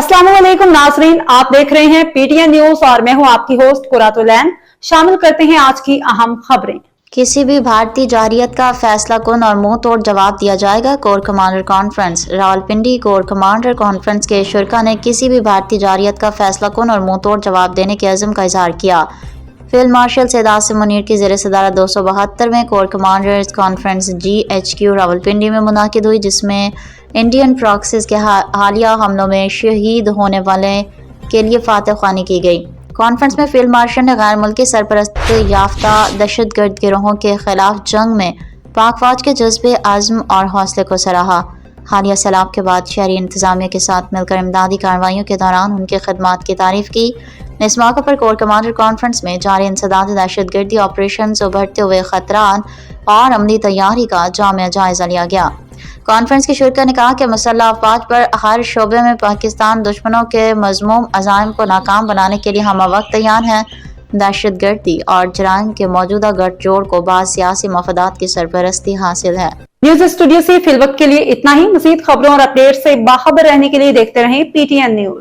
अस्सलाम वालेकुम नाजरीन, आप देख रहे हैं पीटीएन न्यूज और मैं हूं आपकी होस्ट कुरातुलैन। शामिल करते हैं आज की अहम खबरें। किसी भी भारतीय जारियत का फैसला कुन और मुंह तोड़ जवाब दिया जाएगा। Core commander conference Rawalpindi. Core commander conference के शुरा ने किसी भी भारतीय जारियत का फैसला कुन और मुंह तोड़ जवाब देने के अज़्म का इजहार किया। फील्ड मार्शल सैयद आसिम मुनीर की ज़ेर सदारत 272वें corps commanders conference GHQ Rawalpindi में मुनाकिद हुई, जिसमें इंडियन प्रॉक्सीज के हालिया हमलों में शहीद होने वाले के लिए फातह ख्वानी की गई। कॉन्फ्रेंस में फील्ड मार्शल ने गैर मुल्की सरपरस्त याफ्ता दहशतगर्द गिरोहों के खिलाफ जंग में पाक फौज के जज्बे, आज़म और हौसले को सराहा। हालिया सैलाब के बाद शहरी इंतजामिया के साथ मिलकर इमदादी कार्रवाइयों के दौरान उनकी खदमात की तारीफ की। इस मौके पर कोर कमांडर कॉन्फ्रेंस में जारी इंसदाद दहशतगर्दी ऑपरेशन, उभरते हुए खतरात और अमली तैयारी का जामिया जायजा लिया गया। कॉन्फ्रेंस के शुरा ने कहा कि मुसल्लह अफवाज पर हर शोबे में पाकिस्तान दुश्मनों के मज़मूम अज़ाइम को नाकाम बनाने के लिए हम वक्त तैयार हैं। दहशतगर्दी और जराइम के मौजूदा गठजोड़ को बाद सियासी मफादात की सरपरस्ती हासिल है। न्यूज स्टूडियो से फिलवक्त के लिए इतना ही। मज़ीद खबरों और अपडेट से बाखबर रहने के लिए देखते रहें PTN न्यूज।